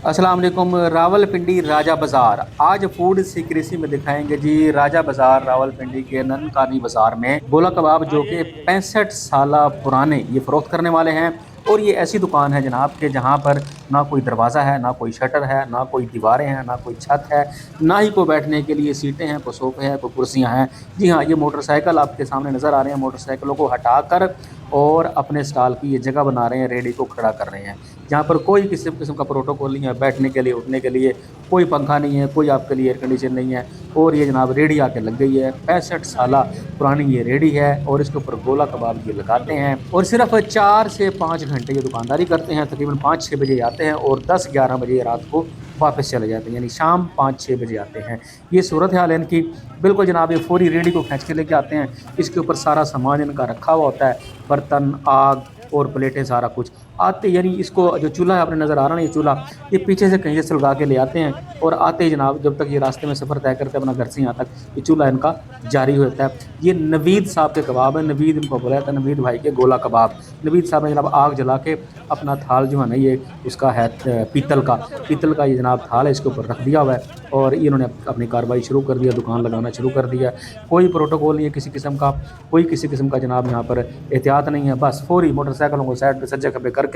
अस्सलाम वालेकुम। रावलपिंडी राजा बाज़ार आज फूड सीक्रेसी में दिखाएंगे जी। राजा बाज़ार रावलपिंडी के ननकानी बाज़ार में गोला कबाब जो कि 65 साल पुराने ये फ़रोख्त करने वाले हैं। और ये ऐसी दुकान है जनाब के जहाँ पर ना कोई दरवाज़ा है, ना कोई शटर है, ना कोई दीवारें हैं, ना कोई छत है, ना ही कोई बैठने के लिए सीटें हैं, कोई सोफ़े हैं, कोई कुर्सियाँ हैं। जी हाँ, ये मोटरसाइकिल आपके सामने नज़र आ रहे हैं। मोटरसाइकिलों को हटाकर और अपने स्टॉल की ये जगह बना रहे हैं, रेडी को खड़ा कर रहे हैं। जहाँ पर कोई किसी किस्म का प्रोटोकॉल नहीं है, बैठने के लिए, उठने के लिए कोई पंखा नहीं है, कोई आपके लिए एयर कंडीशन नहीं है। और ये जनाब रेडी आके लग गई है। 65 साल पुरानी ये रेडी है और इसके ऊपर गोला कबाब ये लगाते हैं और सिर्फ 4 से 5 घंटे ये दुकानदारी करते हैं। तकरीबन 5-6 बजे आते हैं और 10-11 बजे रात को वापस चले जाते हैं, यानी शाम 5-6 बजे आते हैं। ये सूरत हाल है इनकी। बिल्कुल जनाब, ये फौरी रेडी को खींच के लेके आते हैं। इसके ऊपर सारा सामान इनका रखा हुआ होता है, बर्तन, आग और प्लेटें, सारा कुछ आते, यानी इसको जो चूल्हा है आपने नज़र आ रहा है ना, ये चूल्हा ये पीछे से कहीं से सुलगा के ले आते हैं और आते ही जनाब जब तक ये रास्ते में सफ़र तय करते हैं अपना घर से यहाँ तक, ये चूल्हा इनका जारी होता है। ये नवीद साहब के कबाब है। नवीद इनको बोला जाता है, नवीद भाई के गोला कबाब। नवीद साहब ने जनाब आग जला के अपना थाल जो है ना, ये उसका है पीतल का ये जनाब थाल है, इसके ऊपर रख दिया हुआ है और इन्होंने अपनी कार्रवाई शुरू कर दिया, दुकान लगाना शुरू कर दिया। कोई प्रोटोकॉल नहीं है किसी किस्म का, कोई किसी किस्म का जनाब यहाँ पर एहतियात नहीं है। बस फौरी मोटरसाइकिलों को साइड पे सज्जे खब्बे करके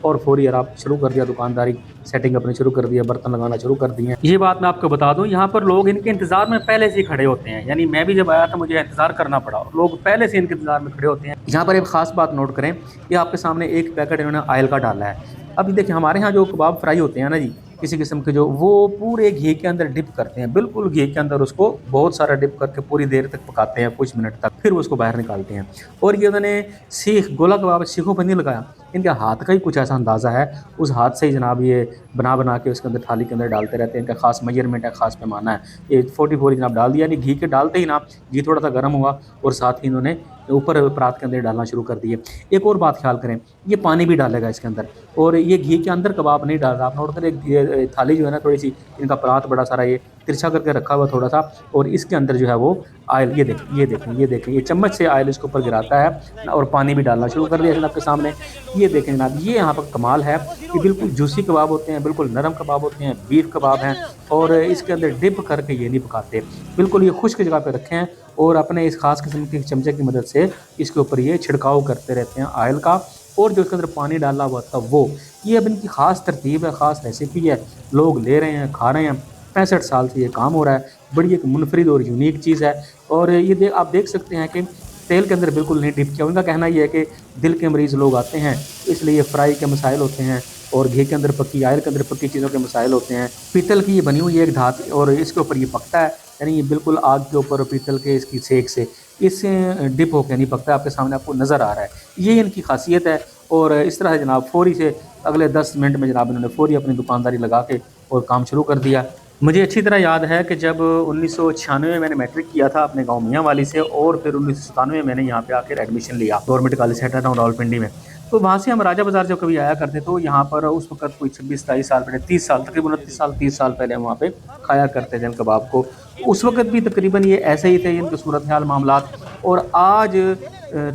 और फौरी आराम शुरू कर दिया, दुकानदारी सेटिंग अपनी शुरू कर दिया, बर्तन लगाना शुरू कर दिए। ये बात मैं आपको बता दूं, यहाँ पर लोग इनके इंतजार में पहले से ही खड़े होते हैं। यानी मैं भी जब आया था मुझे इंतजार करना पड़ा, लोग पहले से इनके इंतजार में खड़े होते हैं। यहाँ पर एक खास बात नोट करें, ये आपके सामने एक पैकेट इन्होंने ऑयल का डाला है। अभी देखिए हमारे यहाँ जो कबाब फ्राई होते हैं ना जी, किसी किस्म के, जो वो पूरे घी के अंदर डिप करते हैं, बिल्कुल घी के अंदर उसको बहुत सारा डिप करके पूरी देर तक पकाते हैं, कुछ मिनट तक, फिर उसको बाहर निकालते हैं। और ये उन्होंने सीख गोला कबाब सीखों पर नहीं लगाया, इनके हाथ का ही कुछ ऐसा अंदाज़ा है, उस हाथ से ही जनाब ये बना बना के उसके अंदर थाली के अंदर डालते रहते हैं। इनका खास मेजरमेंट है, खास पैमाना है। ये 44 जनाब डाल दिया, यानी घी के डालते ही ना घी थोड़ा सा गर्म हुआ और साथ ही इन्होंने ऊपर परात के अंदर डालना शुरू कर दिए। एक और बात ख्याल करें, ये पानी भी डालेगा इसके अंदर और ये घी के अंदर कबाब नहीं डाल रहा। आप नोट करें, ये थाली जो है ना, थोड़ी सी इनका परात बड़ा सारा ये तिरछा करके रखा हुआ थोड़ा सा, और इसके अंदर जो है वो ऑयल, ये देखें ये चम्मच से ऑयल इसके ऊपर गिराता है और पानी भी डालना शुरू कर दिया जनाब के सामने। ये देखें जनाब, ये यहाँ पर कमाल है कि बिल्कुल जूसी कबाब होते हैं, बिल्कुल नरम कबाब होते हैं, बीफ कबाब हैं और इसके अंदर डिप करके ये नहीं पकाते, बिल्कुल ये खुश्क जगह पे रखे हैं और अपने इस खास किस्म के चमचे की मदद से इसके ऊपर ये छिड़काव करते रहते हैं ऑयल का। और जो इसके अंदर पानी डाला हुआ था वो, ये अब इनकी ख़ास तरतीब है, ख़ास रेसिपी है, लोग ले रहे हैं, खा रहे हैं। 65 साल से ये काम हो रहा है, बड़ी एक मुनफरिद और यूनिक चीज़ है। और ये आप देख सकते हैं कि तेल के अंदर बिल्कुल नहीं डिप किया। उनका कहना ये है कि दिल के मरीज़ लोग आते हैं, इसलिए फ्राई के मसाइल होते हैं और घी के अंदर पकी, ऑयल के अंदर पकी चीज़ों के मसाइल होते हैं। पीतल की ये बनी हुई है एक धात और इसके ऊपर ये पकता है, यानी ये बिल्कुल आग के ऊपर पीतल के इसकी सेक से इससे डिप होकर नहीं पकता, आपके सामने आपको नज़र आ रहा है। ये इनकी खासियत है। और इस तरह से जनाब फौरी से अगले 10 मिनट में जनाब इन्होंने फौरी अपनी दुकानदारी लगा के और काम शुरू कर दिया। मुझे अच्छी तरह याद है कि जब 1996 में मैंने मैट्रिक किया था अपने गांव मियांवाली से, और फिर 1997 में मैंने यहाँ पे आकर एडमिशन लिया government college centre town Rawalpindi में। तो वहाँ से हम राजा बाज़ार जब कभी आया करते तो यहाँ पर उस वक्त कोई 26-27 साल पहले, 30 साल, तकरीबन 29 साल 30 साल पहले हम वहाँ पे खाया करते थे कबाब को। उस वक्त भी तकरीबन ये ऐसे ही थे इनके सूरत हाल मामलात। और आज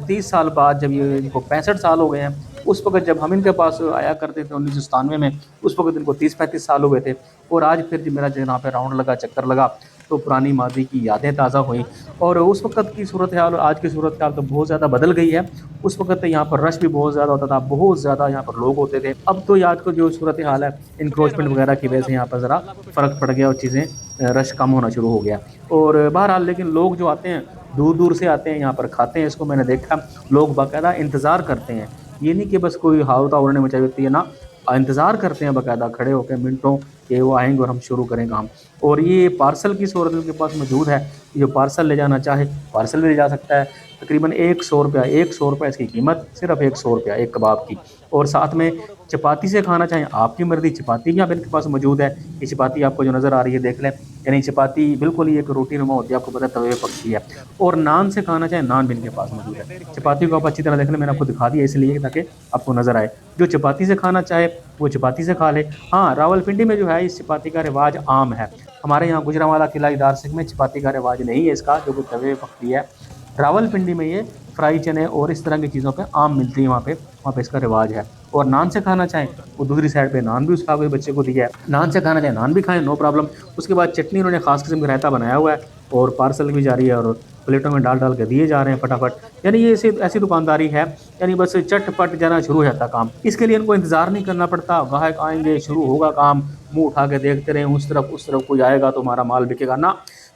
30 साल बाद जब ये इनको 65 साल हो गए हैं, उस वक्त जब हम इनके पास आया करते थे 1997 में, उस वक्त इनको 30-35 साल हुए थे। और आज फिर जब मेरा जो यहाँ पे राउंड लगा, चक्कर लगा, तो पुरानी मादी की यादें ताज़ा हुई। और उस वक्त की सूरत हाल और आज की सूरत हाल तो बहुत ज़्यादा बदल गई है। उस वक्त यहाँ पर रश भी बहुत ज़्यादा होता था, बहुत ज़्यादा यहाँ पर लोग होते थे। अब तो याद को जो सूरत हाल है, इंक्रोचमेंट वगैरह की वजह से यहाँ पर ज़रा फ़र्क पड़ गया और चीज़ें रश कम होना शुरू हो गया। और बहरहाल लेकिन लोग जो आते हैं दूर दूर से आते हैं, यहाँ पर खाते हैं इसको। मैंने देखा लोग बाकायदा इंतज़ार करते हैं, ये नहीं कि बस कोई हावता उड़ने मचाई होती है ना, इंतज़ार करते हैं बाकायदा खड़े होकर मिनटों कि वो आएंगे और हम शुरू करें काम। और ये पार्सल की सूरत उनके पास मौजूद है, जो पार्सल ले जाना चाहे पार्सल भी ले जा सकता है। तकरीबन 100 रुपया, 100 रुपये इसकी कीमत, सिर्फ 100 रुपया एक कबाब की। और साथ में चपाती से खाना चाहें आपकी मर्ज़ी, चपाती भी यहाँ पे इनके पास मौजूद है। ये चपाती आपको जो नज़र आ रही है देख लें, यानी चपाती बिल्कुल ही एक रोटी नुमा होती है, आपको पता है तवे पे पकती है। और नान से खाना चाहें नान भी इनके पास मौजूद है। चपाती को आप अच्छी तरह देख लें, मैंने आपको दिखा दिया इसलिए ताकि आपको नज़र आए। जो चपाती से खाना चाहे वो चपाती से खा ले। हाँ, रावलपिंडी में जो है इस चपाती का रिवाज आम है। हमारे यहाँ गुजरांवाला किला इदार सिंह में चपाती का रिवाज नहीं है इसका, जो कि तवे पे पकती है। रावलपिंडी में ये फ्राई चने और इस तरह की चीज़ों पे आम मिलती है, वहाँ पे इसका रिवाज है। और नान से खाना चाहें, वो दूसरी साइड पे नान भी उसका कोई बच्चे को दिया है, नान से खाना चाहें नान भी खाएं, नो प्रॉब्लम। उसके बाद चटनी उन्होंने खास किस्म का रायता बनाया हुआ है और पार्सल भी जारी है और प्लेटों में डाल डाल के दिए जा रहे हैं फटाफट। यानी ये ऐसी ऐसी दुकानदारी है, यानी बस चटपट जाना शुरू हो जाता काम। इसके लिए इनको इंतजार नहीं करना पड़ता, ग्राहक आएंगे, शुरू होगा काम, मुंह उठा के देखते रहें उस तरफ कोई आएगा तो हमारा माल बिकेगा ना।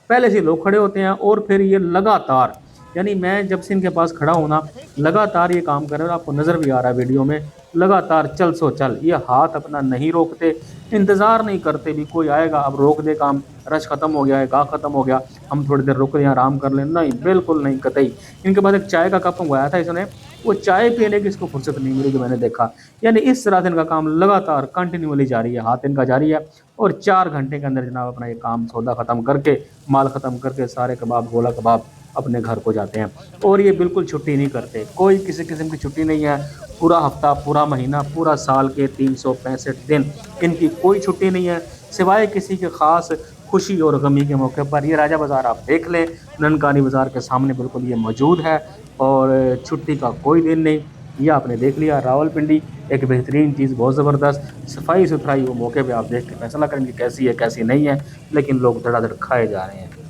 पहले से लोग खड़े होते हैं और फिर ये लगातार, यानी मैं जब से इनके पास खड़ा हूँ ना, लगातार ये काम कर रहे हैं और आपको नज़र भी आ रहा है वीडियो में, लगातार चल सो चल, ये हाथ अपना नहीं रोकते, इंतज़ार नहीं करते भी कोई आएगा अब रोक दे काम, रश ख़त्म हो गया है, गाह ख़त्म हो गया, हम थोड़ी देर रुक दें आराम कर लें, नहीं बिल्कुल नहीं, कतई। इनके पास एक चाय का कप मंगवाया था इसने, वो चाय पीने की इसको फुर्सत नहीं मिली जो मैंने देखा। यानी इस तरह से इनका काम लगातार कंटिन्यूअली जारी है, हाथ इनका जारी है और 4 घंटे के अंदर जनाब अपना ये काम सौदा ख़त्म करके, माल ख़त्म करके सारे कबाब, गोला कबाब अपने घर को जाते हैं। और ये बिल्कुल छुट्टी नहीं करते, कोई किसी किस्म की छुट्टी नहीं है, पूरा हफ्ता, पूरा महीना, पूरा साल के 365 दिन इनकी कोई छुट्टी नहीं है, सिवाय किसी के ख़ास खुशी और गमी के मौके पर। ये राजा बाज़ार आप देख लें, ननकानी बाज़ार के सामने बिल्कुल ये मौजूद है और छुट्टी का कोई दिन नहीं। ये आपने देख लिया रावलपिंडी, एक बेहतरीन चीज़, बहुत ज़बरदस्त सफाई सुथराई, वो मौके पे आप देख के फैसला करेंगे कैसी है कैसी नहीं है, लेकिन लोग धड़ाधड़ खाए जा रहे हैं।